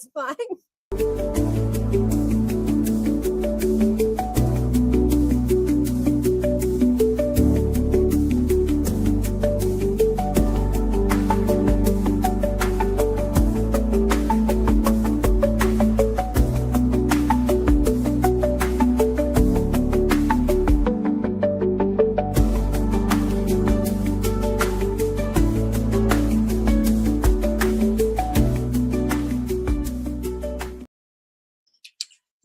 It's fine.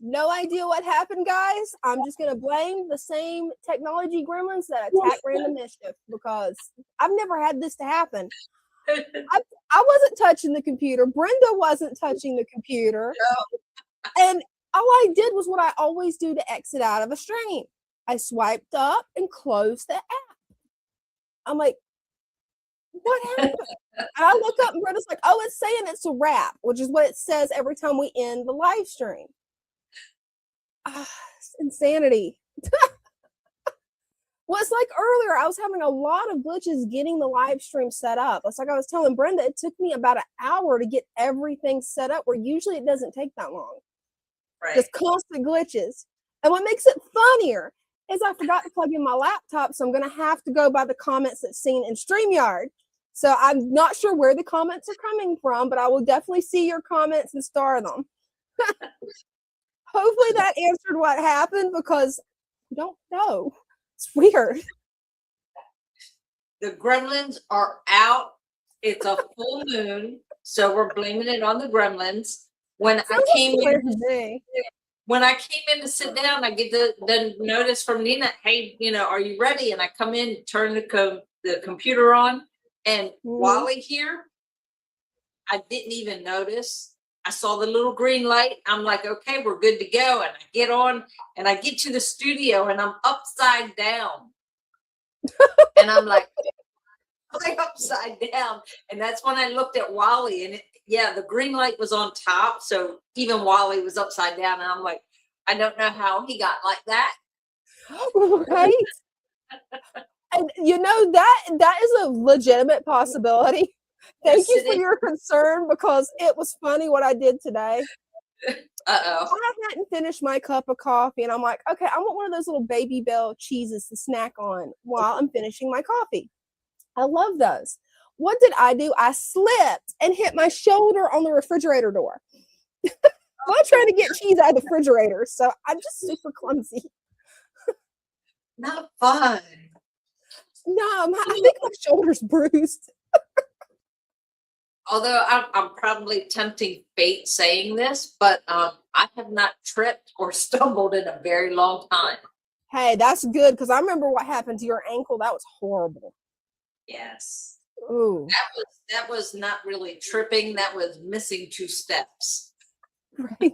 No idea what happened, guys. I'm just going to blame the same technology gremlins that attack Random Mischief because I've never had this to happen. I wasn't touching the computer. Brenda wasn't touching the computer. And all I did was what I always do to exit out of a stream. I swiped up and closed the app. I'm like, what happened? And I look up and Brenda's like, oh, it's saying it's a wrap, which is what it says every time we end the live stream. It's insanity. Well, it's like earlier, I was having a lot of glitches getting the live stream set up. It's like I was telling Brenda, it took me about an hour to get everything set up, where usually it doesn't take that long. Right. Just constant glitches. And what makes it funnier is I forgot to plug in my laptop, so I'm going to have to go by the comments that's seen in StreamYard. So I'm not sure where the comments are coming from, but I will definitely see your comments and star them. Hopefully that answered what happened, because I don't know. It's weird. The gremlins are out. It's a full moon, so we're blaming it on the gremlins. When I came in to sit down, I get the notice from Dina, hey, are you ready? And I come in, turn the computer on, and Wally here, I didn't even notice. I saw the little green light. I'm like, okay, we're good to go. And I get on and I get to the studio and I'm upside down. And I'm like upside down. And that's when I looked at Wally, and the green light was on top. So even Wally was upside down. And I'm like, I don't know how he got like that. Right. And that is a legitimate possibility. Thank you for your concern, because it was funny what I did today. I hadn't finished my cup of coffee, and I'm like, okay, I want one of those little Baby Bell cheeses to snack on while I'm finishing my coffee. I love those. What did I do? I slipped and hit my shoulder on the refrigerator door. I'm trying to get cheese out of the refrigerator, so I'm just super clumsy. Not fun. No, I think my shoulder's bruised. Although I'm probably tempting fate saying this, but I have not tripped or stumbled in a very long time. Hey, that's good, because I remember what happened to your ankle. That was horrible. Yes. Ooh. That was not really tripping. That was missing 2 steps. Right. Pay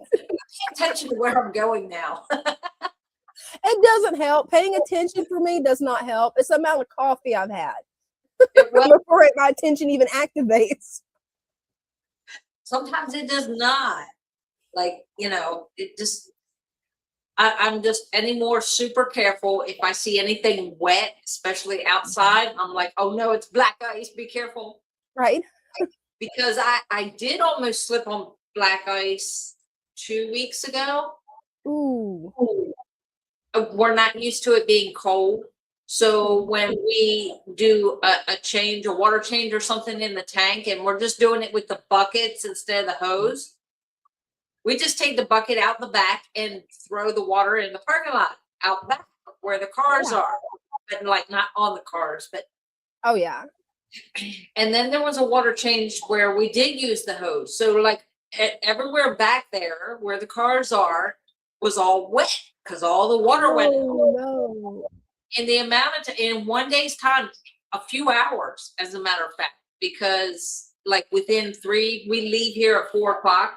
attention to where I'm going now. It doesn't help. Paying attention for me does not help. It's the amount of coffee I've had before my attention even activates. Sometimes it does not. Like, it just, I'm just anymore super careful. If I see anything wet, especially outside, I'm like, oh no, it's black ice. Be careful. Right. Because I did almost slip on black ice 2 weeks ago. Ooh. We're not used to it being cold. So when we do a water change or something in the tank, and we're just doing it with the buckets instead of the hose, we just take the bucket out the back and throw the water in the parking lot out back where the cars are, but like not on the cars, but. Oh yeah. And then there was a water change where we did use the hose. So like everywhere back there where the cars are was all wet because all the water went in. No. And the amount of in 1 day's time, a few hours, as a matter of fact, because like within 3, we leave here at 4:00.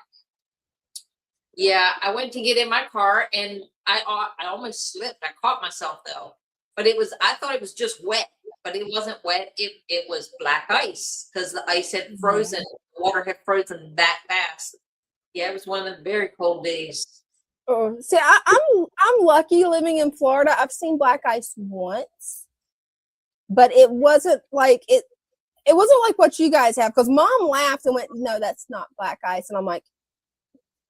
Yeah, I went to get in my car and I almost slipped. I caught myself though, but I thought it was just wet, but it wasn't wet. It was black ice because the ice had frozen. The water had frozen that fast. Yeah, it was one of the very cold days. Oh, see, I'm lucky living in Florida. I've seen black ice once, but it wasn't like it wasn't like what you guys have. Because Mom laughed and went, "No, that's not black ice," and I'm like,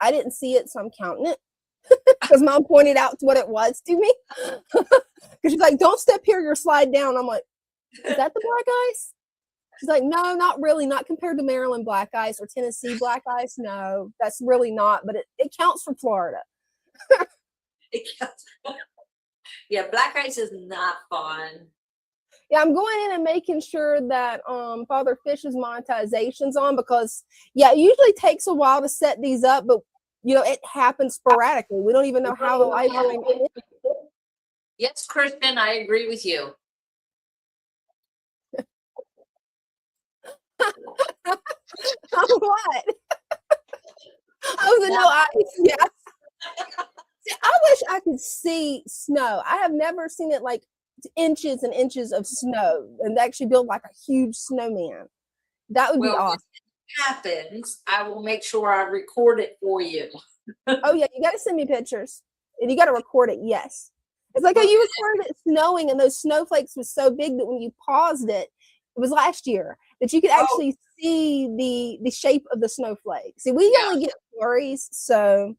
I didn't see it, so I'm counting it. Because Mom pointed out what it was to me. Because she's like, don't step here, you're slide down. I'm like, is that the black ice? She's like, no, not really. Not compared to Maryland black ice or Tennessee black ice. No, that's really not. But it counts for Florida. It counts. Yeah, black ice is not fun. Yeah, I'm going in and making sure that Father Fish's monetization's on because, yeah, it usually takes a while to set these up, but, it happens sporadically. We don't even know how the live stream is. Yes, Kristen, I agree with you. What? No ice. Yeah. I wish I could see snow. I have never seen it like inches and inches of snow and actually build like a huge snowman. That would be awesome. If it happens, I will make sure I record it for you. Oh yeah, you got to send me pictures and you got to record it. Yes, it's like how you recorded it snowing and those snowflakes was so big that when you paused it, it was last year that you could actually see the shape of the snowflake. See, we only get flurries, so.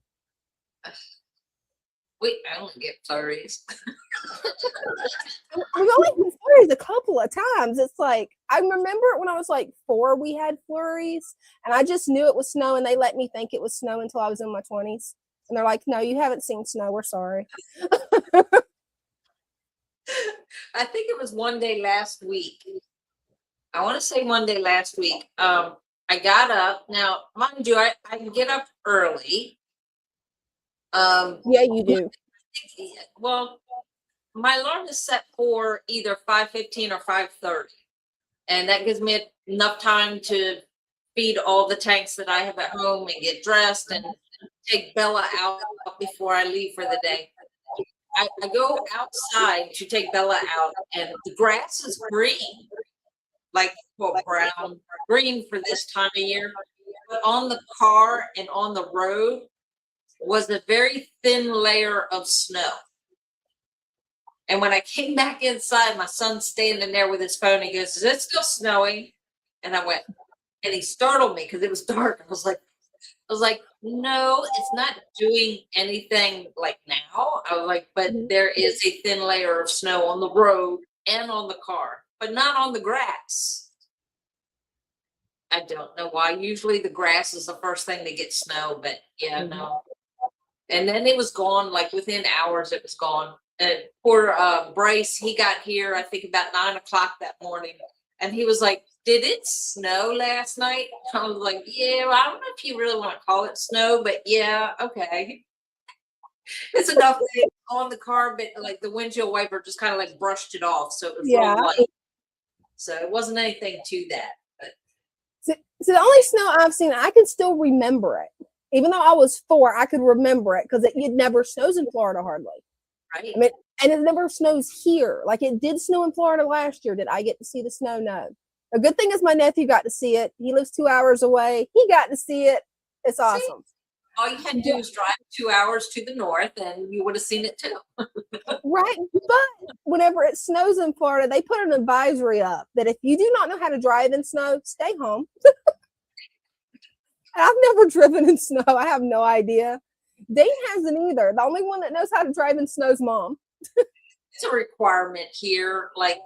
I only get flurries. We've only had flurries a couple of times. It's like, I remember when I was like 4, we had flurries, and I just knew it was snow, and they let me think it was snow until I was in my 20s. And they're like, no, you haven't seen snow. We're sorry. I think it was one day last week. I want to say one day last week. I got up. Now, mind you, I get up early. Yeah, you do. Well, my alarm is set for either 5:15 or 5:30, and that gives me enough time to feed all the tanks that I have at home and get dressed and take Bella out before I leave for the day. I go outside to take Bella out, and the grass is green, like brown, green for this time of year. But on the car and on the road was a very thin layer of snow. And when I came back inside, my son's standing there with his phone. He goes, "Is it still snowing?" And I went, and he startled me because it was dark. I was like, no, it's not doing anything like now. I was like, but there is a thin layer of snow on the road and on the car, but not on the grass. I don't know why. Usually the grass is the first thing to get snow, but no. And then it was gone, like within hours it was gone. And poor Bryce, he got here, I think about 9 o'clock that morning. And he was like, "Did it snow last night?" I was like, "Yeah, I don't know if you really want to call it snow, but yeah, okay." It's enough on the car, but like the windshield wiper just kind of like brushed it off. So it was real light. So it wasn't anything to that. But. So the only snow I've seen, I can still remember it. Even though I was 4, I could remember it because it never snows in Florida hardly. Right. I mean, and it never snows here. Like it did snow in Florida last year. Did I get to see the snow? No. A good thing is my nephew got to see it. He lives 2 hours away. He got to see it. It's awesome. All you had to do was drive 2 hours to the north and you would have seen it too. Right. But whenever it snows in Florida, they put an advisory up that if you do not know how to drive in snow, stay home. I've never driven in snow. I have no idea. Dane hasn't either. The only one that knows how to drive in snow is Mom. It's a requirement here. Like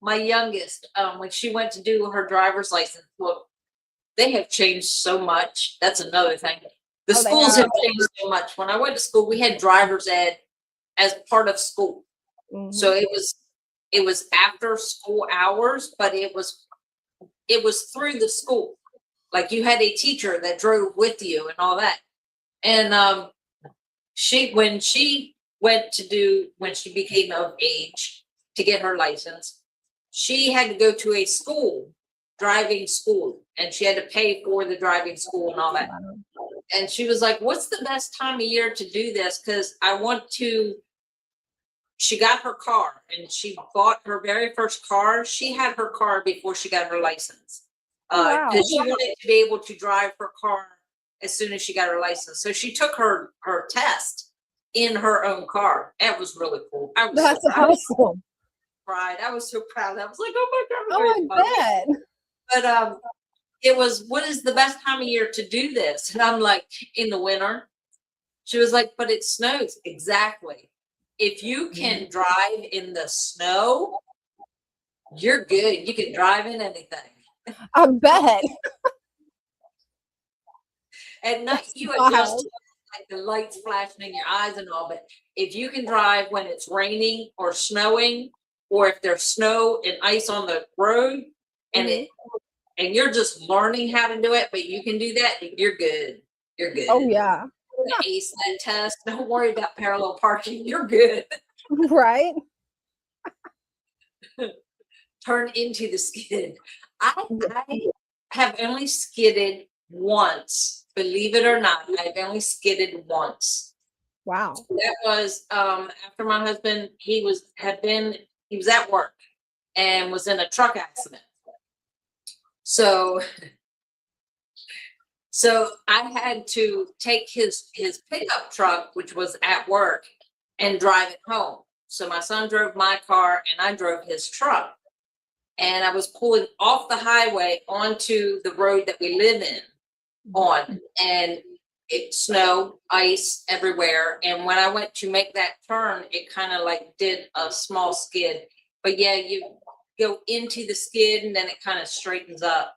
my youngest, when she went to do her driver's license, look, they have changed so much. That's another thing. The schools have changed so much. When I went to school, we had driver's ed as part of school. Mm-hmm. So it was after school hours, but it was through the school. Like you had a teacher that drove with you and all that. And when she became of age to get her license, she had to go to a driving school, and she had to pay for the driving school and all that. And she was like, "What's the best time of year to do this? Because I want to." She got her car, and she bought her very first car. She had her car before she got her license. Because she wanted to be able to drive her car as soon as she got her license. So she took her test in her own car. That was really cool. That's awesome. I was so proud. I was like, "Oh my God." Oh, I bet. But it was, what is the best time of year to do this? And I'm like, in the winter. She was like, but it snows. Exactly. If you can drive in the snow, you're good. You can drive in anything. I bet. At night, That's you wild. adjust like the lights flashing in your eyes and all, but if you can drive when it's raining or snowing, or if there's snow and ice on the road, and and you're just learning how to do it, but you can do that, you're good. You're good. Oh yeah. Ace that test. Don't worry about parallel parking. You're good. Right. Turn into the skid. I have only skidded once. Believe it or not, I've only skidded once. Wow. That was after my husband. He was at work and was in a truck accident. So I had to take his pickup truck, which was at work, and drive it home. So my son drove my car and I drove his truck. And I was pulling off the highway onto the road that we live on, and it snowed, ice everywhere. And when I went to make that turn, it kind of like did a small skid. But yeah, you go into the skid and then it kind of straightens up.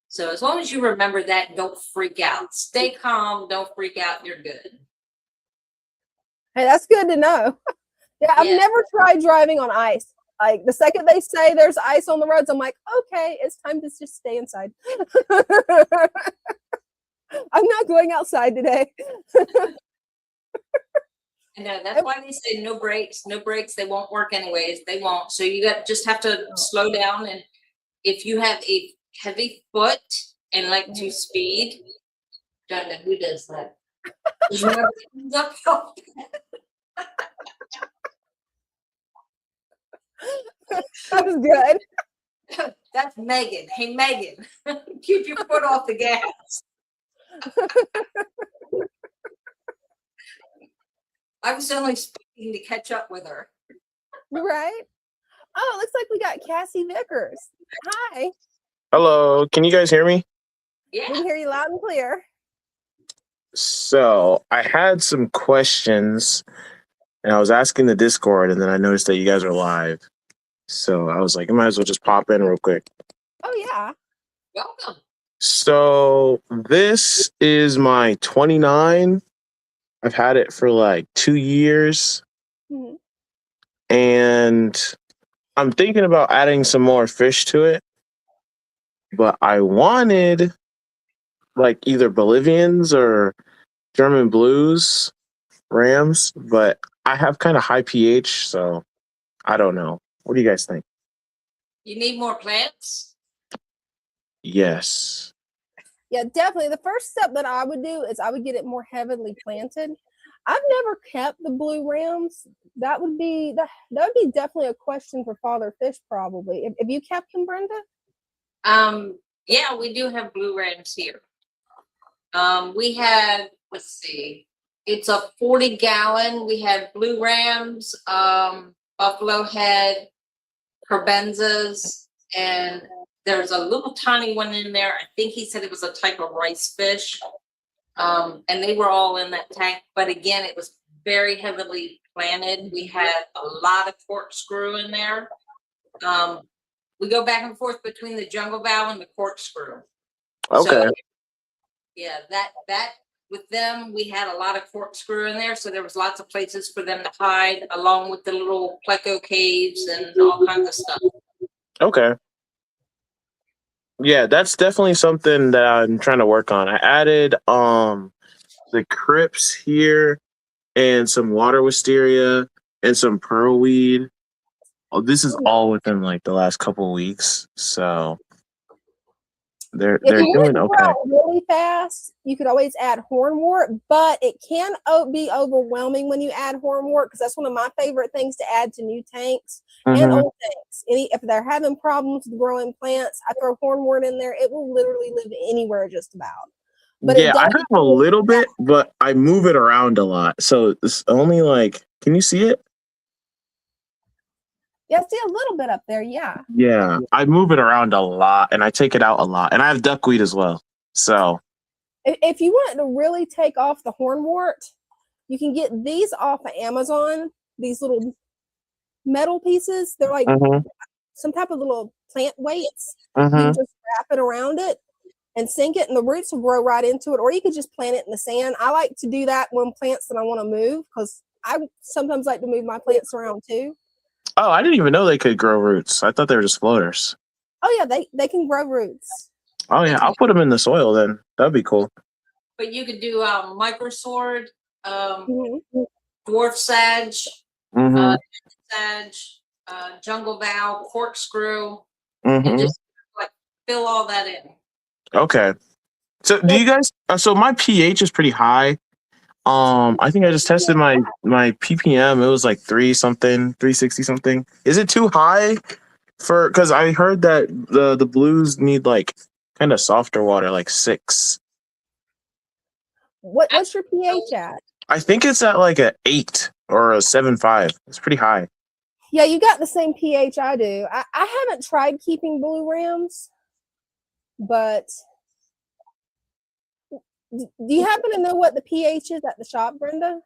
So as long as you remember that, don't freak out. Stay calm. Don't freak out. You're good. Hey, that's good to know. Yeah, I've never tried driving on ice. Like the second they say there's ice on the roads, I'm like, okay, it's time to just stay inside. I'm not going outside today. I know, that's why they say no brakes. No brakes. They won't work anyways. They won't. So you just have to slow down. And if you have a heavy foot and like to speed, don't know who does that. That was good. That's Megan. Hey, Megan, keep your foot off the gas. I was only speaking to catch up with her. Right? Oh, it looks like we got Cassie Vickers. Hi. Hello. Can you guys hear me? Yeah. We can hear you loud and clear. So I had some questions and I was asking the Discord, and then I noticed that you guys are live. So I was like, I might as well just pop in real quick. Oh, yeah. Welcome. So this is my 29. I've had it for like 2 years. Mhm. And I'm thinking about adding some more fish to it. But I wanted like either Bolivians or German blues, Rams, but I have kind of high pH, so I don't know. What do you guys think? You need more plants? Yes. Yeah, definitely. The first step that I would do is I would get it more heavily planted. I've never kept the blue rams. That would be definitely a question for Father Fish, probably. Have you kept them, Brenda? Yeah, we do have blue rams here. We had, let's see, it's a 40-gallon. We had blue rams, buffalo head, carbenzas, and there's a little tiny one in there. I think he said it was a type of rice fish. And they were all in that tank. But again, it was very heavily planted. We had a lot of corkscrew in there. We go back and forth between the jungle bow and the corkscrew. Okay. So, yeah, that with them, we had a lot of corkscrew in there. So there was lots of places for them to hide, along with the little pleco caves and all kinds of stuff. Okay. Yeah, that's definitely something that I'm trying to work on. I added the crypts here and some water wisteria and some pearlweed. Oh, this is all within like the last couple of weeks, so they're doing okay. Really fast, you could always add hornwort, but it can be overwhelming when you add hornwort, because that's one of my favorite things to add to new tanks and old tanks. If they're having problems with growing plants, I throw hornwort in there. It will literally live anywhere just about. But yeah, I have a little bit, but I move it around a lot, so it's only like, can you see it? Yeah, see a little bit up there. Yeah. Yeah, I move it around a lot, and I take it out a lot, and I have duckweed as well. So If you want it to really take off the hornwort, you can get these off of Amazon. These little metal pieces. They're like some type of little plant weights. You can just wrap it around it and sink it, and the roots will grow right into it. Or you could just plant it in the sand. I like to do that when plants that I want to move, because I sometimes like to move my plants around too. Oh, I didn't even know they could grow roots. I thought they were just floaters. Oh yeah, they can grow roots. Oh yeah, I'll put them in the soil then. That'd be cool. But you could do microsword, dwarf sage, sage, jungle bough, corkscrew, and just like fill all that in. Okay. So do you guys? So my pH is pretty high. I think I just tested my ppm. It was like 360 something. Is it too high for? Because I heard that the blues need like kind of softer water, like 6. What's your pH at? I think it's at like a 8 or a 7.5. It's pretty high. Yeah, you got the same pH I do. I haven't tried keeping blue rams, but do you happen to know what the pH is at the shop, Brenda?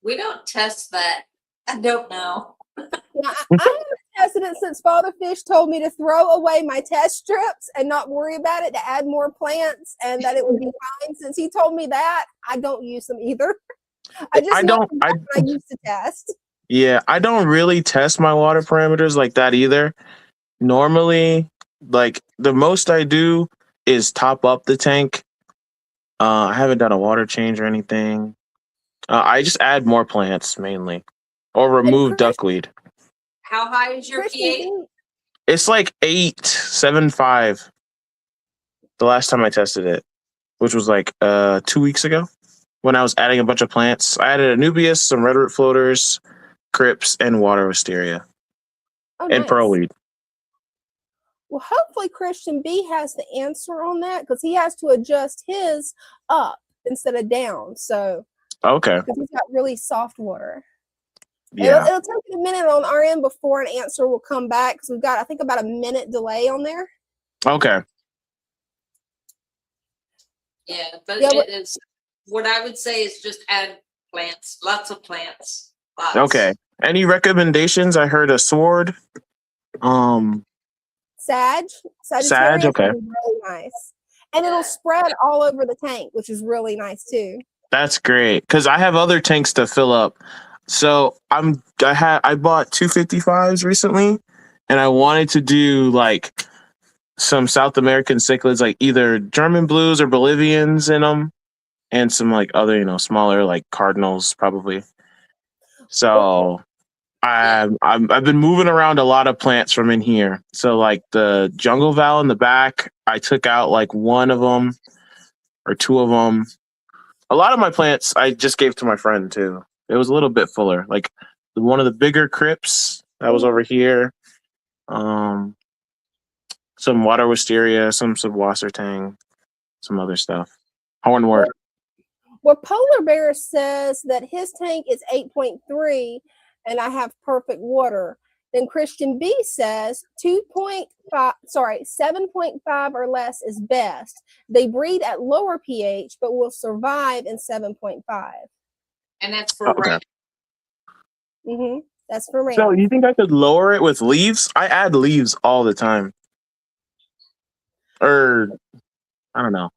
We don't test that. I don't know. Yeah, I haven't tested it since Father Fish told me to throw away my test strips and not worry about it, to add more plants, and that it would be fine. Since he told me that, I don't use them either. I used to test. Yeah, I don't really test my water parameters like that either. Normally, like the most I do is top up the tank. I haven't done a water change or anything. I just add more plants mainly, or remove duckweed. How high is your pH? It's like 8.75. The last time I tested it, which was like 2 weeks ago, when I was adding a bunch of plants. I added anubias, some red root floaters, crypts, and water wisteria, and pearlweed. Well, hopefully Christian B has the answer on that, because he has to adjust his up instead of down. So okay, because he's got really soft water. Yeah, it'll take a minute on our end before an answer will come back, because we've got, I think, about a minute delay on there. Okay. Yeah, but it is, what I would say is just add plants, lots of plants. Lots. Okay. Any recommendations? I heard a sword. Sagittarius okay. Is really nice. And it'll spread all over the tank, which is really nice too. That's great, because I have other tanks to fill up. So I bought 255s recently, and I wanted to do like some South American cichlids, like either German blues or Bolivians in them, and some like other, smaller like cardinals probably. So I've been moving around a lot of plants from in here. So like the jungle val in the back, I took out like one of them or two of them. A lot of my plants I just gave to my friend too. It was a little bit fuller. Like one of the bigger crypts that was over here. Some water wisteria, some subwassertang, some other stuff. Hornwort. Well, Polar Bear says that his tank is 8.3 and I have perfect water. Then Christian B says 7.5 or less is best. They breed at lower pH, but will survive in 7.5. And that's for rain. That's for rain. So you think I could lower it with leaves? I add leaves all the time. Or, I don't know.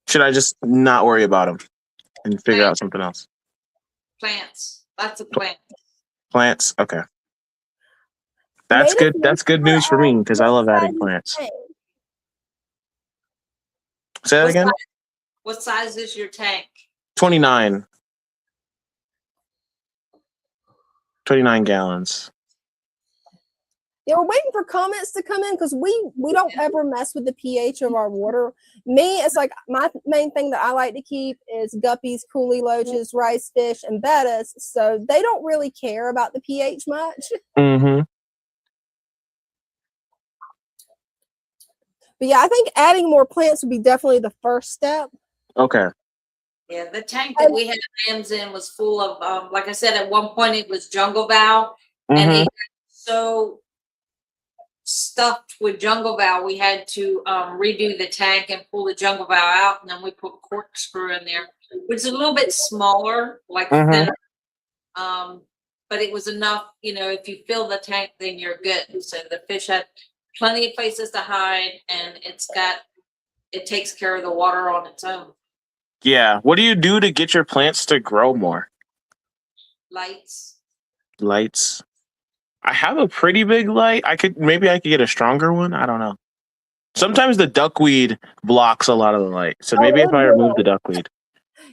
Should I just not worry about them and figure out something else? Plants. Lots of plants. Plants? Okay. That's good. That's good news for me, because I love adding plants. Say that again? What size is your tank? 29. 29 gallons. Yeah, we're waiting for comments to come in, because we don't ever mess with the pH of our water. Me, it's like my main thing that I like to keep is guppies, coolie loaches, rice fish, and bettas. So they don't really care about the pH much. But yeah, I think adding more plants would be definitely the first step. Okay. Yeah, the tank that we had lambs in was full of, like I said, at one point it was jungle val, and Mhm. it got so stuffed with jungle valve, we had to redo the tank and pull the jungle valve out, and then we put corkscrew in there, which is a little bit smaller, like Mhm. thinner. But it was enough, if you fill the tank, then you're good. So the fish had plenty of places to hide, and it takes care of the water on its own. Yeah. What do you do to get your plants to grow more? Lights. Lights. I have a pretty big light. Maybe I could get a stronger one. I don't know. Sometimes the duckweed blocks a lot of the light. So maybe if it I remove the will. duckweed.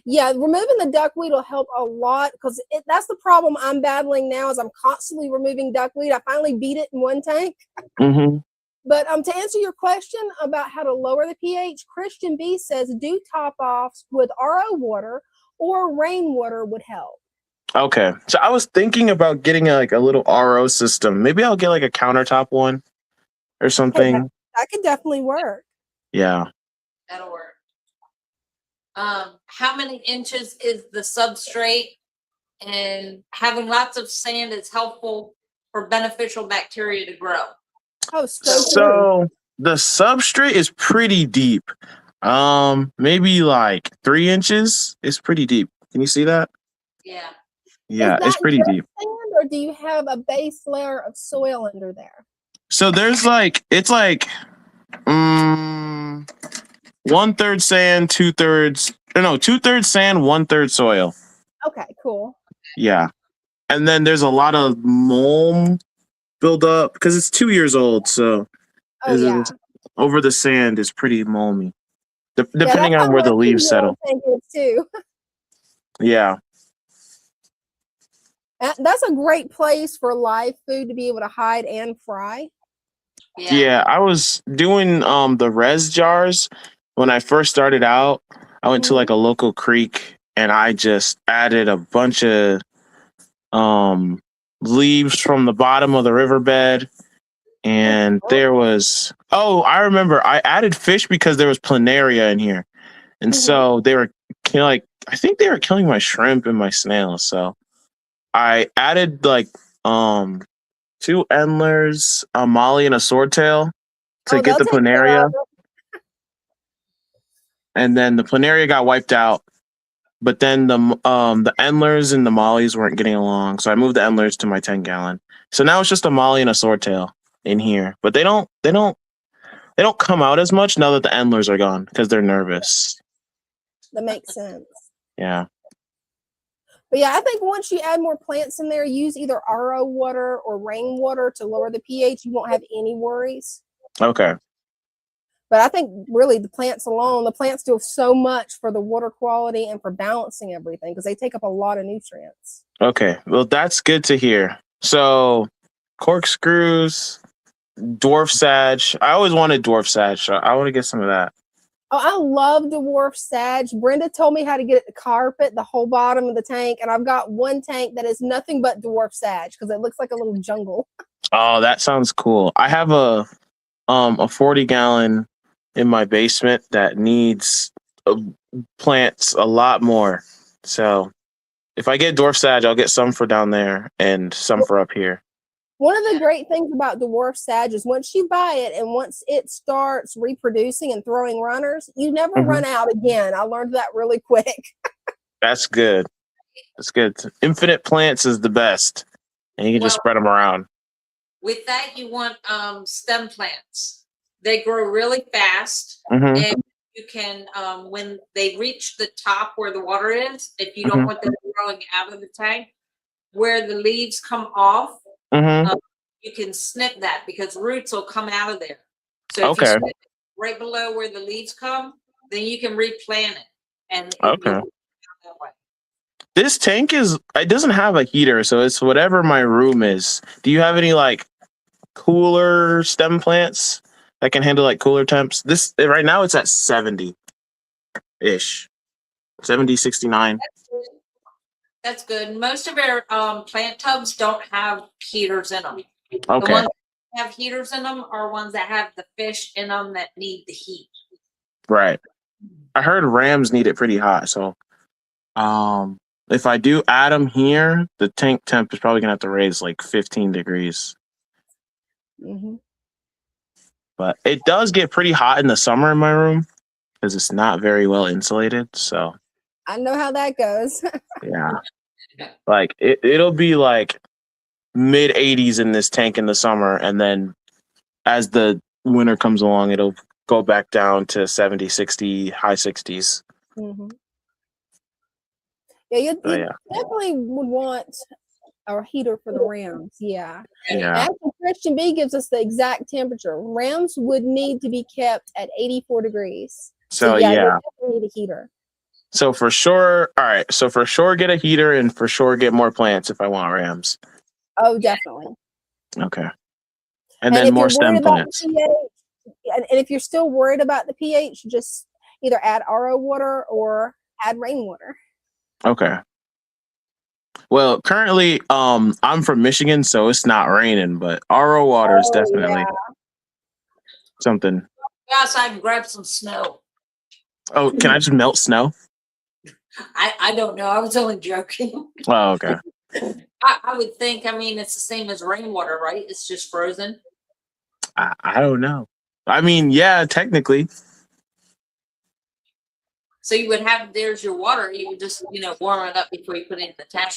Yeah, removing the duckweed will help a lot because that's the problem I'm battling now is I'm constantly removing duckweed. I finally beat it in one tank. Mm-hmm. But to answer your question about how to lower the pH, Christian B says do top offs with RO water or rainwater would help. Okay. So I was thinking about getting a little RO system. Maybe I'll get like a countertop one or Hey, something. that could definitely work. Yeah. That'll work. How many inches is the substrate? And having lots of sand is helpful for beneficial bacteria to grow. Oh, So the substrate is pretty deep. Maybe like 3 inches. It's pretty deep. Can you see that? Yeah. Yeah, it's pretty deep. Sand, or do you have a base layer of soil under there? So there's it's like 1/3 sand, 2/3. No, 2/3 sand, 1/3 soil. Okay, cool. Yeah, and then there's a lot of mulm build up because it's 2 years old. So over the sand is pretty mulmy, depending on where the leaves settle. Too. Yeah. That's a great place for live food to be able to hide and fry. Yeah, I was doing the res jars when I first started out. I went to like a local creek and I just added a bunch of leaves from the bottom of the riverbed, and there was I remember I added fish because there was planaria in here, and so they were I think they were killing my shrimp and my snails, so I added like 2 endlers, a molly, and a swordtail to get the planaria. And then the planaria got wiped out. But then the endlers and the mollies weren't getting along, so I moved the endlers to my 10-gallon. So now it's just a molly and a swordtail in here. But they don't come out as much now that the endlers are gone because they're nervous. That makes sense. Yeah. But yeah, I think once you add more plants in there, use either RO water or rainwater to lower the pH. You won't have any worries. Okay. But I think really the plants do so much for the water quality and for balancing everything because they take up a lot of nutrients. Okay. Well, that's good to hear. So corkscrews, dwarf sag. I always wanted dwarf sag, so I want to get some of that. Oh, I love dwarf sag. Brenda told me how to get it to carpet the whole bottom of the tank, and I've got one tank that is nothing but dwarf sag because it looks like a little jungle. Oh, that sounds cool. I have a 40-gallon in my basement that needs plants a lot more. So if I get dwarf sag, I'll get some for down there and some for up here. One of the great things about dwarf sag is once you buy it and once it starts reproducing and throwing runners, you never run out again. I learned that really quick. That's good. That's good. Infinite plants is the best, and you can just spread them around. With that, you want stem plants. They grow really fast, and you can when they reach the top where the water is, if you don't want them growing out of the tank, where the leaves come off, you can snip that because roots will come out of there. So if you snip it right below where the leaves come, then you can replant it. And that way. This tank it doesn't have a heater, so it's whatever my room is. Do you have any like cooler stem plants that can handle like cooler temps? This right now it's at 70-ish. 70, 69. That's good. Most of our plant tubs don't have heaters in them. Okay. The ones that have heaters in them are ones that have the fish in them that need the heat. Right. I heard rams need it pretty hot, so if I do add them here, the tank temp is probably gonna have to raise like 15 degrees. Mm-hmm. But it does get pretty hot in the summer in my room because it's not very well insulated. So I know how that goes. yeah, like it'll be like mid 80s in this tank in the summer, and then as the winter comes along, it'll go back down to 70, 60, high 60s. Mm-hmm. Yeah, you So, yeah. definitely would want a heater for the Rams. Yeah. Yeah. Actually, Christian B gives us the exact temperature. Rams would need to be kept at 84 degrees. So yeah, yeah. you definitely need a heater. So for sure, all right. So for sure, get a heater, and for sure, get more plants if I want Rams. Oh, definitely. Okay. And then more stem plants. And if you're still worried about the pH, just either add RO water or add rainwater. Okay. Well, currently, I'm from Michigan, so it's not raining, but RO water is definitely something. Go outside and grab some snow. Oh, can I just melt snow? I don't know. I was only joking. Oh, okay. I would think, I mean, it's the same as rainwater, right? It's just frozen. I don't know. I mean, yeah, technically. So you would have, there's your water. You would just, warm it up before you put it in the tank.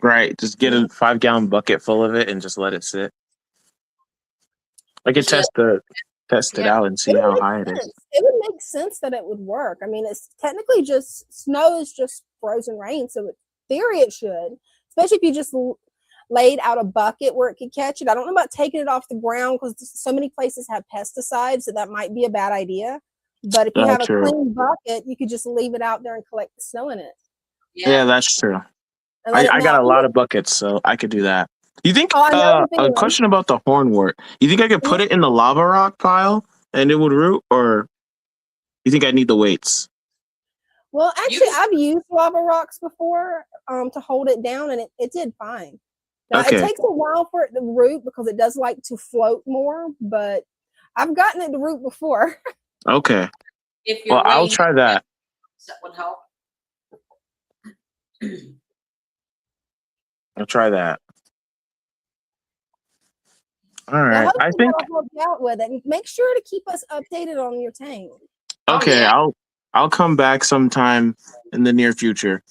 Right. Just get a 5-gallon bucket full of it and just let it sit. I could test it out and see how high it is. It would make sense that it would work. I mean, it's technically just snow is just frozen rain, so in theory it should. Especially if you just laid out a bucket where it could catch it. I don't know about taking it off the ground because so many places have pesticides, so that might be a bad idea. But if you have a clean bucket, you could just leave it out there and collect the snow in it. Yeah, that's true. I got a lot of buckets, so I could do that. You think a question about the hornwort? You think I could put it in the lava rock pile and it would root, or you think I need the weights? Well, actually, I've used lava rocks before to hold it down, and it did fine. Now, it takes a while for it to root because it does like to float more, but I've gotten it to root before. Okay. Well, I'll try that. That would help. I'll try that. All right. Yeah, I think I'll help you out with it. And make sure to keep us updated on your tank. Okay, I'll come back sometime in the near future.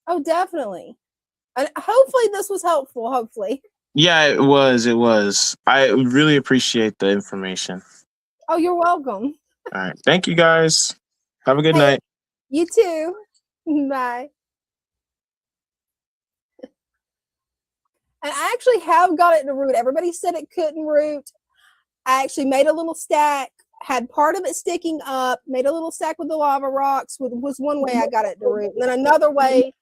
Oh, definitely. And hopefully this was helpful. Hopefully. Yeah, it was. It was. I really appreciate the information. Oh, you're welcome. All right. Thank you, guys. Have a good night. You too. Bye. And I actually have got it to root. Everybody said it couldn't root. I actually made a little stack, had part of it sticking up, made a little stack with the lava rocks, was one way I got it to root. And then another way,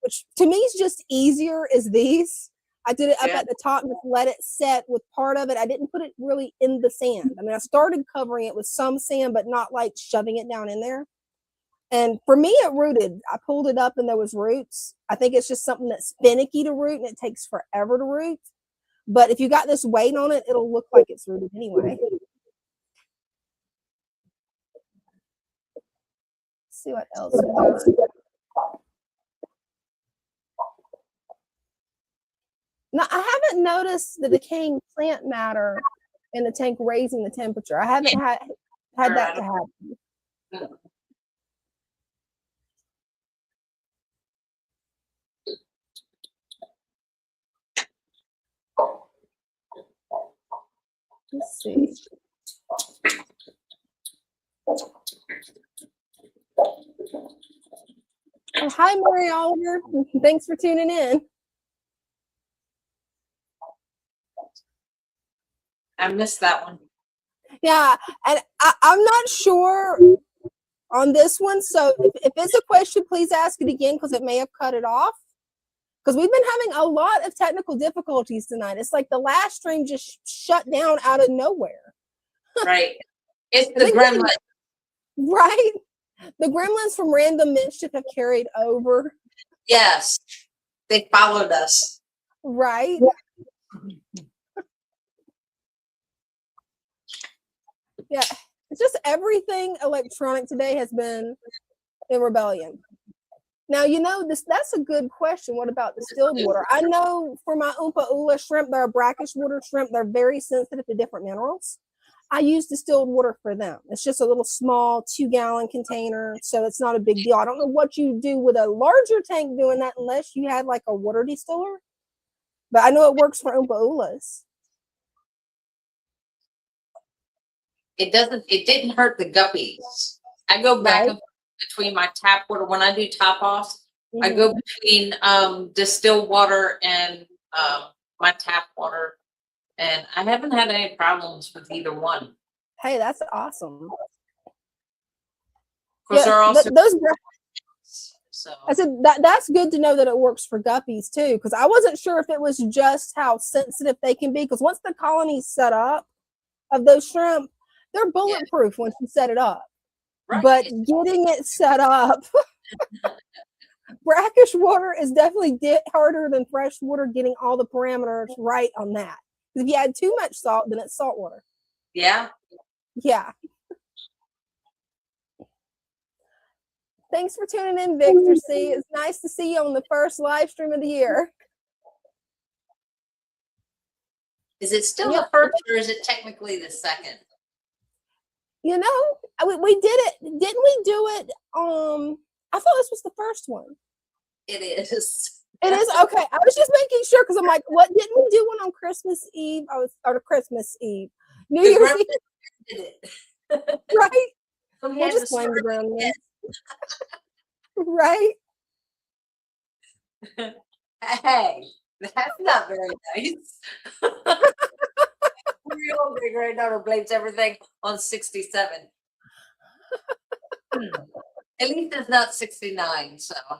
which to me is just easier, is these. I did it up at the top and just let it set with part of it. I didn't put it really in the sand. I mean, I started covering it with some sand, but not like shoving it down in there. And for me, it rooted. I pulled it up and there was roots. I think it's just something that's finicky to root and it takes forever to root. But if you got this weight on it, it'll look like it's rooted anyway. Let's see what else. Now, I haven't noticed the decaying plant matter in the tank raising the temperature. I haven't had that to happen. Let's see. Oh, hi, Maury Oliver. Thanks for tuning in. I missed that one. Yeah, and I'm not sure on this one. So if it's a question, please ask it again because it may have cut it off. Because we've been having a lot of technical difficulties tonight. It's like the last stream just shut down out of nowhere. Right. It's the gremlin. Right? The gremlins from Random Mischief have carried over. Yes. They followed us. Right? Yeah. It's just everything electronic today has been in rebellion. Now, that's a good question. What about distilled water? I know for my Oompa Oola shrimp, they're a brackish water shrimp. They're very sensitive to different minerals. I use distilled water for them. It's just a little small 2-gallon container, so it's not a big deal. I don't know what you do with a larger tank doing that unless you had like a water distiller, but I know it works for Oompa Oolas. It didn't hurt the guppies. I go back and forth between my tap water. When I do top offs, I go between distilled water and my tap water. And I haven't had any problems with either one. Hey, that's awesome. Because they're also so I said that's good to know that it works for guppies too, because I wasn't sure if it was just how sensitive they can be. Because once the colony's set up of those shrimp, they're bulletproof once you set it up. Right. But getting it set up, brackish water is definitely harder than fresh water. Getting all the parameters right on that. If you add too much salt, then it's salt water. Yeah. Yeah. Thanks for tuning in, Victor C. It's nice to see you on the first live stream of the year. Is it still the first, or is it technically the second? We did it. Didn't we do it? I thought this was the first one. It is. It is? Okay. I was just making sure, because I'm like, what, didn't we do one on Christmas Eve? Or Christmas Eve. New Year's Eve. Did it. Right? We'll just blame the gremlins. Right? Hey, that's not very nice. Real big granddaughter blames everything on 67. At least it's not 69, so no.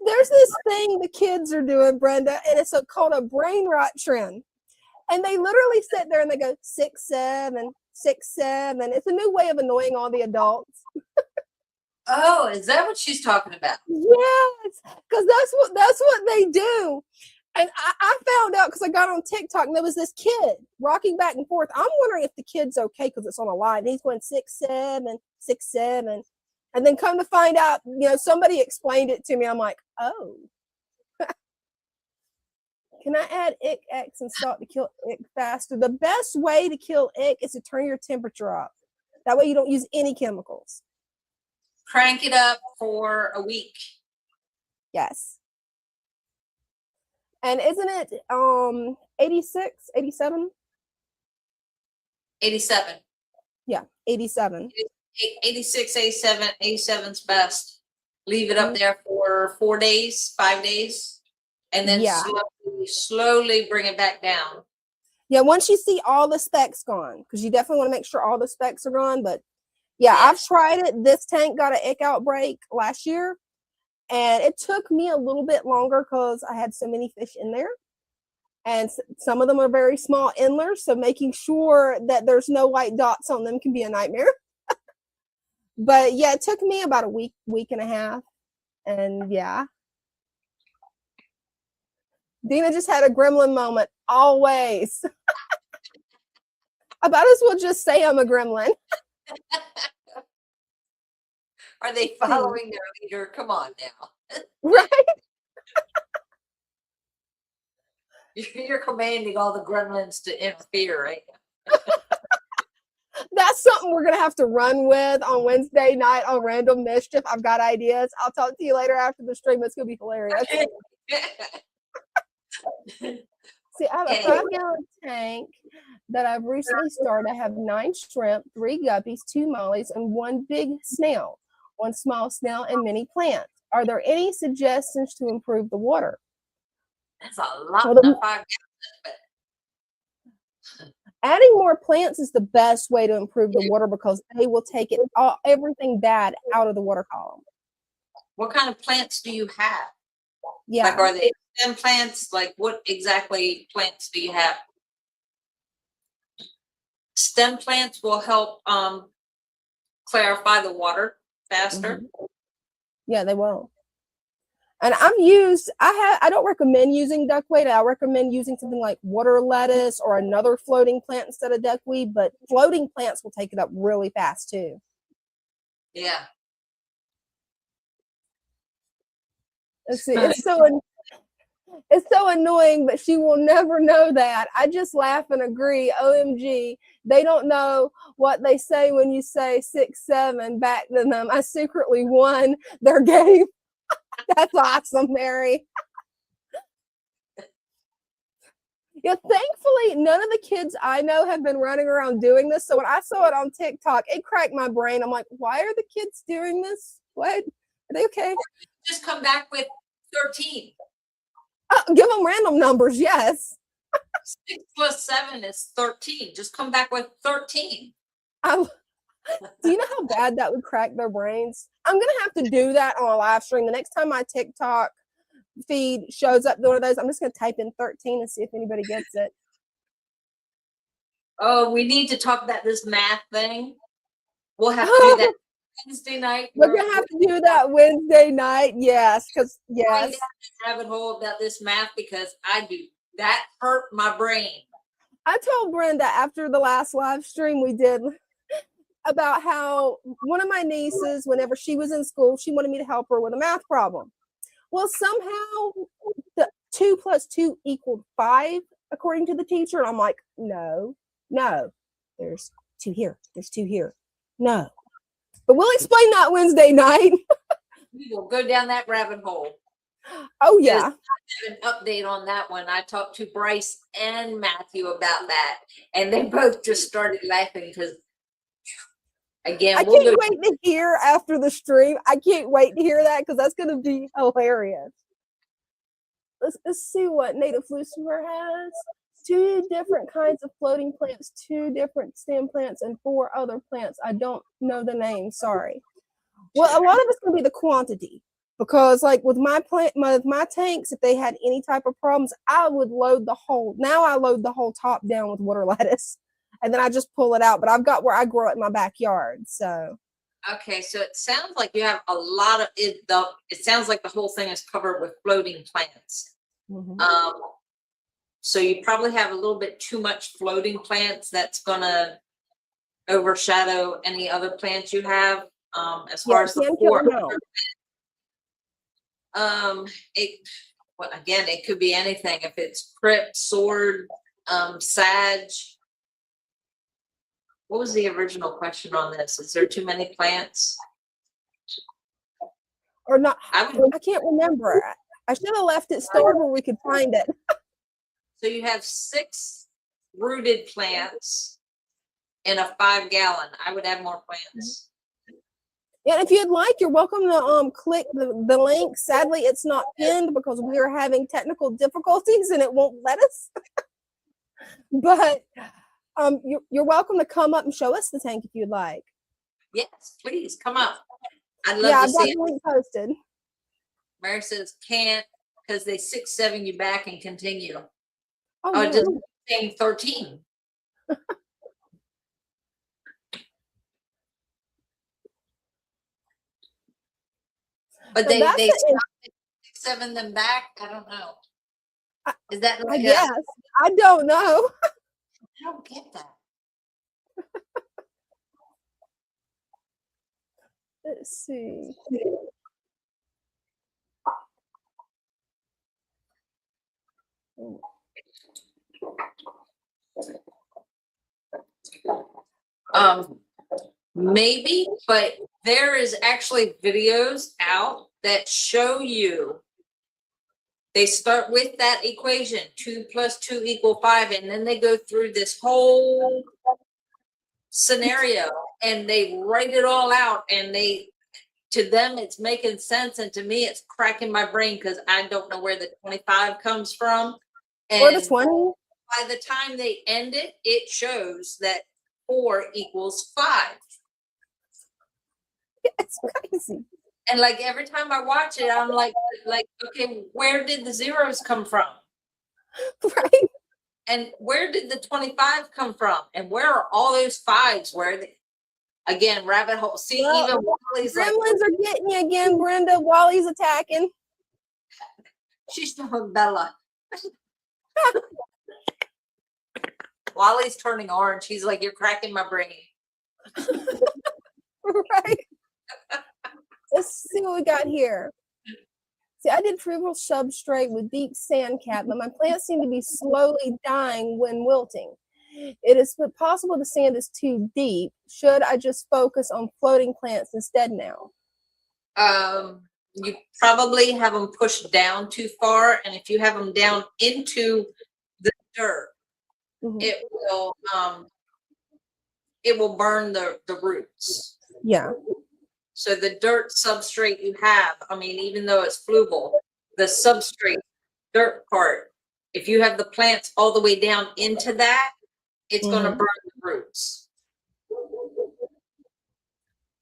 There's this thing the kids are doing, Brenda, and it's called a brain rot trend. And they literally sit there and they go 6, 7, 6, 7. It's a new way of annoying all the adults. Oh, is that what she's talking about? Yes, because that's what they do. And I found out because I got on TikTok and there was this kid rocking back and forth. I'm wondering if the kid's okay because it's on a live. He's going 6, 7, 6, 7. And then come to find out, somebody explained it to me. I'm like, oh. Can I add ick, X, and salt to kill ick faster? The best way to kill ick is to turn your temperature up. That way you don't use any chemicals. Crank it up for a week. Yes. And isn't it 86, 87? 87. Yeah, 87. 86, 87, 87's best. Leave it up there for 4 days, 5 days, and then slowly bring it back down. Yeah, once you see all the specks gone, because you definitely want to make sure all the specks are gone. But yeah, I've tried it. This tank got an ick outbreak last year, and it took me a little bit longer because I had so many fish in there. And some of them are very small endlers, so making sure that there's no white dots on them can be a nightmare. But yeah, it took me about a week and a half. And yeah. Dina just had a gremlin moment, always. I might as well just say I'm a gremlin. Are they following their leader? Come on now. Right? You're commanding all the gremlins to interfere, right? That's something we're going to have to run with on Wednesday night on Random Mischief. I've got ideas. I'll talk to you later after the stream. It's going to be hilarious. See, I have a 5-gallon tank that I've recently started. I have 9 shrimp, 3 guppies, 2 mollies, and 1 big snail, 1 small snail, and many plants. Are there any suggestions to improve the water? That's a lot of 5 gallons. Adding more plants is the best way to improve the water because they will take everything bad out of the water column. What kind of plants do you have? Yeah. Like, are they stem plants? Like, what exactly plants do you have? Stem plants will help clarify the water faster. Mm-hmm. Yeah, they will. And I don't recommend using duckweed. I recommend using something like water lettuce or another floating plant instead of duckweed, but floating plants will take it up really fast too. Yeah. Let's see. It's so annoying, but she will never know that. I just laugh and agree. OMG, they don't know what they say when you say 6'7" back to them. I secretly won their game. That's awesome, Mary. Yeah, thankfully, none of the kids I know have been running around doing this. So when I saw it on TikTok, it cracked my brain. I'm like, why are the kids doing this? What? Are they okay? Just come back with 13. Give them random numbers, yes. 6 plus 7 is 13. Just come back with 13. Do you know how bad that would crack their brains? I'm going to have to do that on a live stream. The next time my TikTok feed shows up one of those, I'm just going to type in 13 and see if anybody gets it. Oh, we need to talk about this math thing. We'll have to do that Wednesday night. We're going to have to do that Wednesday night. Yes, because yes. Rabbit hole about this math because I do. That hurt my brain. I told Brenda after the last live stream we did about how one of my nieces, whenever she was in school, she wanted me to help her with a math problem. Well, somehow the 2 plus 2 equaled 5, according to the teacher. And I'm like, no, there's 2 here. There's 2 here. No. But we'll explain that Wednesday night. We will go down that rabbit hole. Oh, yeah. I have an update on that one. I talked to Bryce and Matthew about that, and they both just started laughing because, again, I can't wait to hear after the stream. I can't wait to hear that because that's going to be hilarious. Let's see what Native Lucifer has. 2 different kinds of floating plants, 2 different stem plants, and 4 other plants. I don't know the name. Sorry. Well, a lot of it's going to be the quantity. Because like with my tanks, if they had any type of problems, I would load the whole. Now I load the whole top down with water lettuce, and then I just pull it out. But I've got where I grow it in my backyard. So. Okay, so it sounds like you have a lot of it. It sounds like the whole thing is covered with floating plants. Mm-hmm. So you probably have a little bit too much floating plants. That's gonna overshadow any other plants you have. As far as the 4. It could be anything. If it's crypt, sword, sag. What was the original question on this? Is there too many plants? Or not? I can't remember. I should have left it stored where we could find it. So you have 6 rooted plants in a 5-gallon. I would add more plants. And if you'd like, you're welcome to click the link. Sadly, it's not pinned because we are having technical difficulties and it won't let us. But you're welcome to come up and show us the tank if you'd like. Yes, please come up. I'd love to see it. I've got the link posted. Mary says can't because they 6-7 you back and continue. Oh, yeah. Just saying 13. But they 6-7 them back. I don't know. Is that like yes? I don't know. I don't get that. Let's see. Maybe, but there is actually videos out that show you. They start with that equation, 2 plus 2 equal 5, and then they go through this whole scenario and they write it all out, and to them it's making sense, and to me it's cracking my brain because I don't know where the 25 comes from. And or the 20. By the time they end it, it shows that 4 equals 5. It's crazy. And like every time I watch it, I'm like, okay, where did the zeros come from? Right. And where did the 25 come from? And where are all those 5s? Again, rabbit hole. See, well, even Wally's gremlins are getting you again, Brenda. Wally's attacking. She's doing Bella. Wally's turning orange. He's like, you're cracking my brain. Right. Let's see what we got here. See, I did frugal substrate with deep sand cap, but my plants seem to be slowly dying when wilting. It is possible the sand is too deep. Should I just focus on floating plants instead now? You probably have them pushed down too far, and if you have them down into the dirt, it will burn the roots. Yeah. So the dirt substrate you have, I mean, even though it's flugel, the substrate dirt part, if you have the plants all the way down into that, it's going to burn the roots.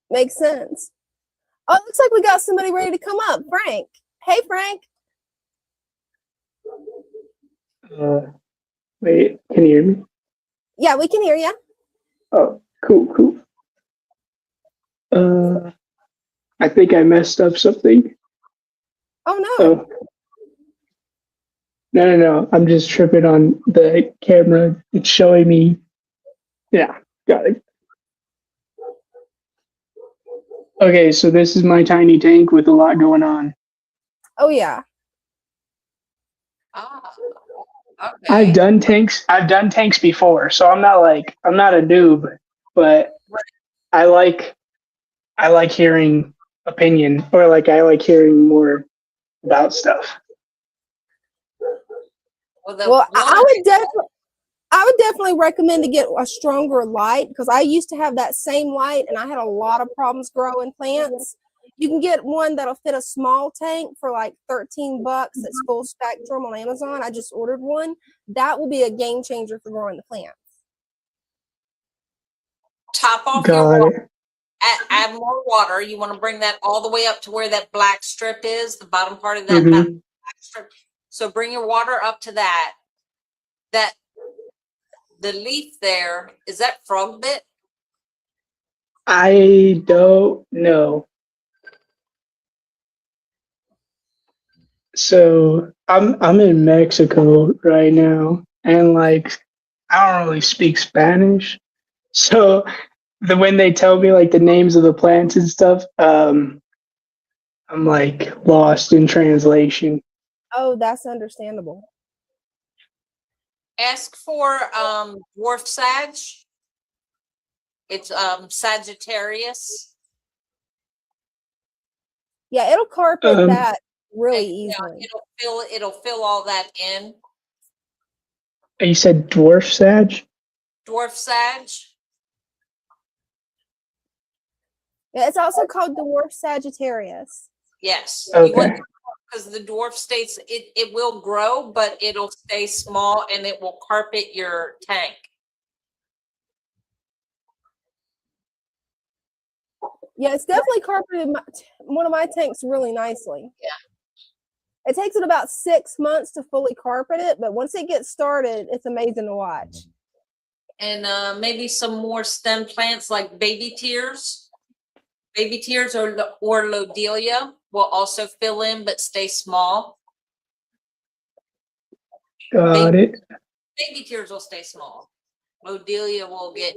Makes sense. Oh, it looks like we got somebody ready to come up. Frank. Hey, Frank. Wait, can you hear me? Yeah, we can hear you. Oh, cool. I think I messed up something. Oh, no. Oh. No. I'm just tripping on the camera. It's showing me. Yeah, got it. Okay, so this is my tiny tank with a lot going on. Oh, yeah. Okay. I've done tanks before, so I'm not a noob, but I like hearing opinion, or I like hearing more about stuff. Well, I would definitely recommend to get a stronger light, because I used to have that same light and I had a lot of problems growing plants. You can get one that'll fit a small tank for like $13. It's full spectrum on Amazon. I just ordered one. That will be a game changer for growing the plants. Top off your water. Add more water. You want to bring that all the way up to where that black strip is, the bottom part of that black strip. So bring your water up to that. The leaf there, is that frog bit? I don't know. So I'm in Mexico right now, and I don't really speak Spanish. So when they tell me the names of the plants and stuff, I'm lost in translation. Oh, that's understandable. Ask for dwarf sag. It's Sagittarius. Yeah, it'll carpet that really easily. It'll fill all that in. You said dwarf sag? Dwarf sag. Yeah, it's also called dwarf Sagittarius. Yes. Okay. Because the dwarf states it will grow, but it'll stay small and it will carpet your tank. Yeah, it's definitely carpeted one of my tanks really nicely. Yeah. It takes it about 6 months to fully carpet it, but once it gets started, it's amazing to watch. And maybe some more stem plants like baby tears. Baby tears or lodelia will also fill in but stay small. Got it. Baby tears will stay small. Lodelia will get,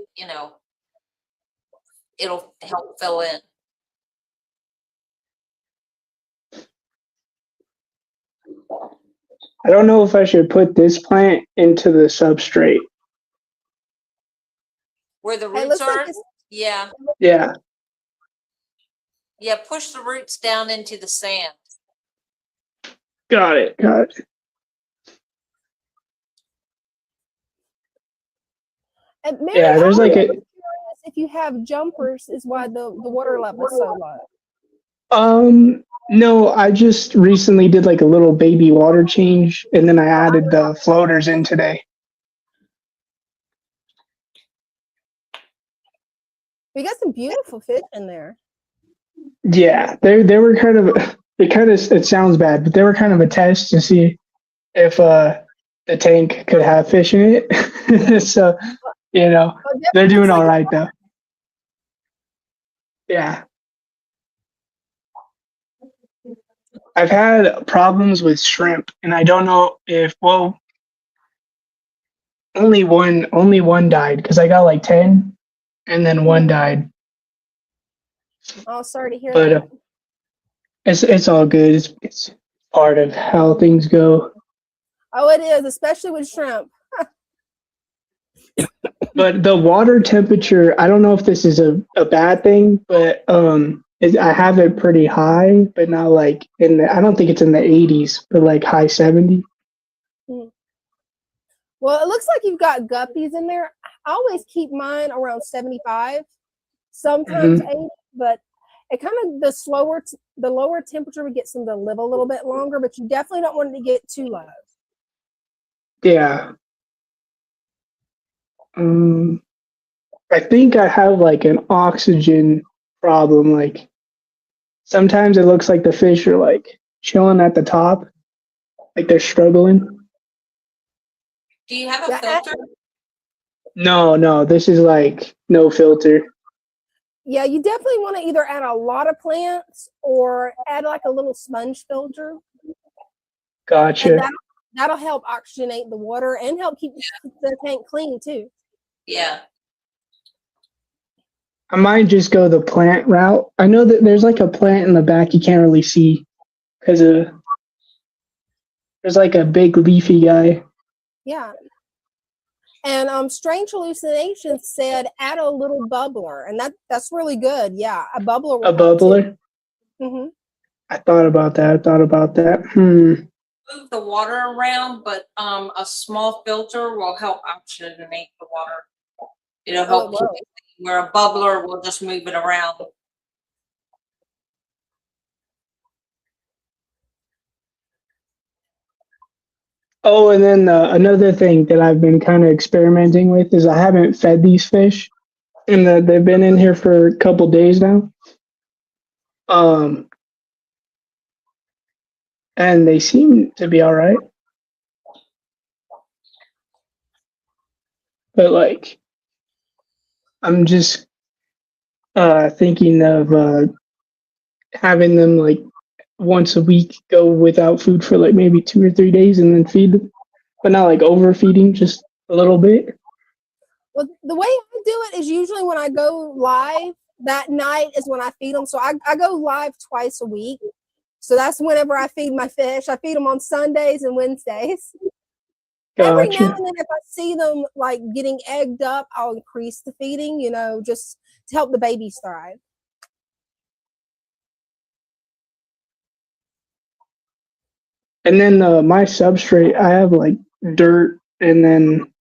it'll help fill in. I don't know if I should put this plant into the substrate. Where the roots are? Yeah. Yeah. Yeah, push the roots down into the sand. Got it. And maybe yeah, there's if you have jumpers is why the water level is so low. No, I just recently did a little baby water change, and then I added the floaters in today. We got some beautiful fish in there. Yeah, they were kind of it sounds bad, but they were kind of a test to see if the tank could have fish in it. So, they're doing all right though. Yeah. I've had problems with shrimp, and I don't know if only one died, because I got 10, and then one died. Oh, sorry to hear but, that. It's all good. It's part of how things go. Oh, it is, especially with shrimp. But the water temperature, I don't know if this is a bad thing, but I have it pretty high, but not like I don't think it's in the 80s, but like high 70s. Well, it looks like you've got guppies in there. I always keep mine around 75, sometimes 80, but it kind of the lower temperature would get them to live a little bit longer, but you definitely don't want it to get too low. Yeah. I think I have like an oxygen problem. Like sometimes it looks like the fish are like chilling at the top, like they're struggling. Do you have a filter? No, this is like no filter. Yeah, you definitely want to either add a lot of plants or add like a little sponge filter. Gotcha. And that'll help oxygenate the water and help keep the tank clean too. Yeah. I might just go the plant route. I know that there's like a plant in the back you can't really see because there's like a big leafy guy. Yeah. And Strange Hallucinations said add a little bubbler, and that's really good. Yeah, a bubbler. A bubbler? Mm-hmm. I thought about that. Move the water around, but a small filter will help oxygenate the water. It'll help keep it clean, where a bubbler will just move it around. Oh, and then another thing that I've been kind of experimenting with is I haven't fed these fish, and they've been in here for a couple days now. And they seem to be all right. But like, I'm just thinking of having them like once a week go without food for like maybe 2 or 3 days and then feed them, but not like overfeeding, just a little bit. Well, the way I do it is usually when I go live that night is when I feed them. So I go live twice a week. So that's whenever I feed my fish. I feed them on Sundays and Wednesdays. Gotcha. Every now and then, if I see them like getting egged up, I'll increase the feeding, just to help the babies thrive. And then my substrate, I have like dirt and then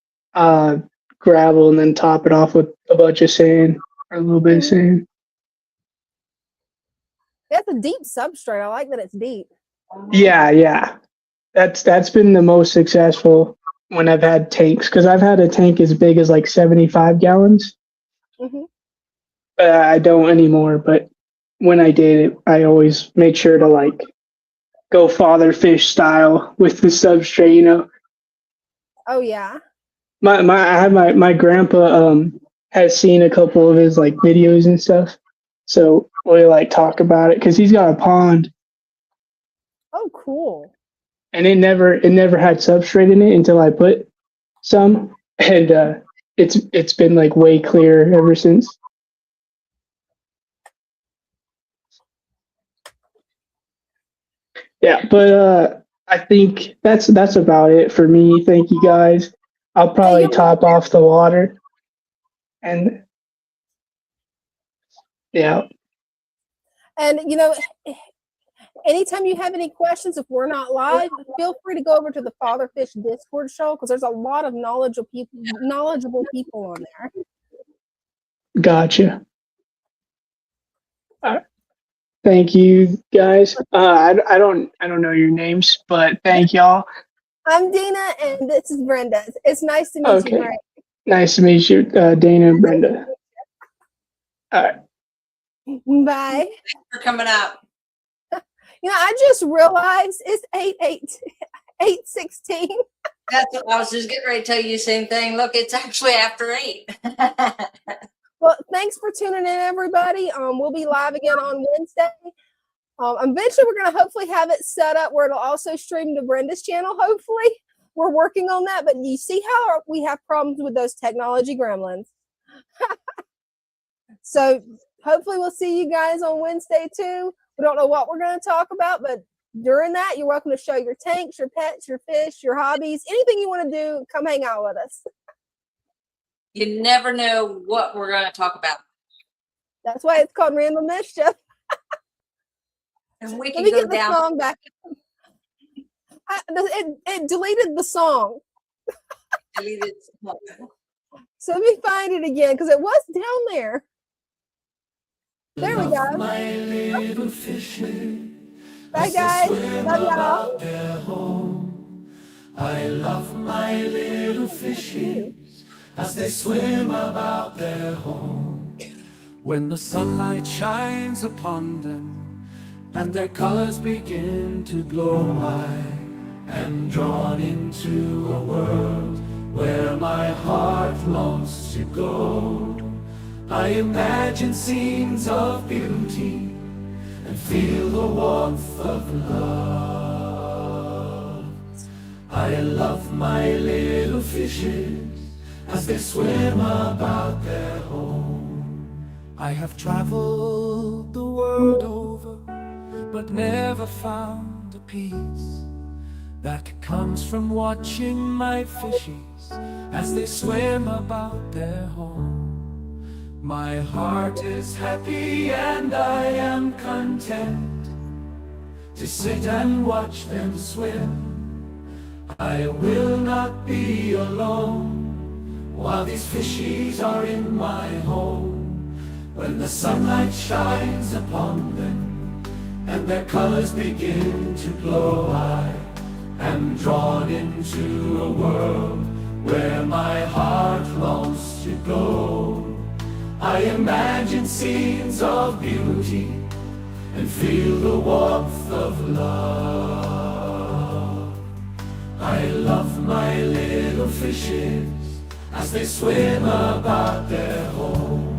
gravel, and then top it off with a bunch of sand or a little bit of sand. That's a deep substrate. I like that it's deep. Yeah. That's been the most successful when I've had tanks, because I've had a tank as big as like 75 gallons. Mm-hmm. I don't anymore, but when I did it, I always made sure to like go father fish style with the substrate, Oh yeah. My grandpa has seen a couple of his like videos and stuff, so we like talk about it because he's got a pond. Oh, cool. And it never had substrate in it until I put some, and it's been like way clearer ever since. Yeah, but I think that's about it for me. Thank you guys. I'll probably top off the water, and yeah. And anytime you have any questions, if we're not live, feel free to go over to the Fatherfish Discord show because there's a lot of knowledgeable people on there. Gotcha. Thank you, guys. I don't know your names, but thank y'all. I'm Dina, and this is Brenda. It's nice to meet you, Frank. Nice to meet you, Dana and Brenda. All right. Bye. Thanks for coming out. I just realized it's 8:16. That's what I was just getting ready to tell you the same thing. Look, it's actually after 8. Well, thanks for tuning in, everybody. We'll be live again on Wednesday. Eventually, we're going to hopefully have it set up where it'll also stream to Brenda's channel, hopefully. We're working on that, but you see how we have problems with those technology gremlins. So hopefully we'll see you guys on Wednesday, too. We don't know what we're going to talk about, but during that, you're welcome to show your tanks, your pets, your fish, your hobbies, anything you want to do. Come hang out with us. You never know what we're going to talk about. That's why it's called Random Mischief. And we Let can me go get the down. song back. It deleted the song. Deleted. So let me find it again because it was down there. There we go. My little fishes, Bye, guys. Love y'all. their home. I love my little fishes as they swim about their home. When the sunlight shines upon them and their colors begin to glow, I am drawn into a world where my heart longs to go. I imagine scenes of beauty and feel the warmth of love. I love my little fishes as they swim about their home. I have traveled the world over, but never found a peace that comes from watching my fishes as they swim about their home. My heart is happy and I am content to sit and watch them swim. I will not be alone while these fishies are in my home. When the sunlight shines upon them and their colors begin to glow, I am drawn into a world where my heart longs to go. I imagine scenes of beauty and feel the warmth of love. I love my little fishes as they swim about their home.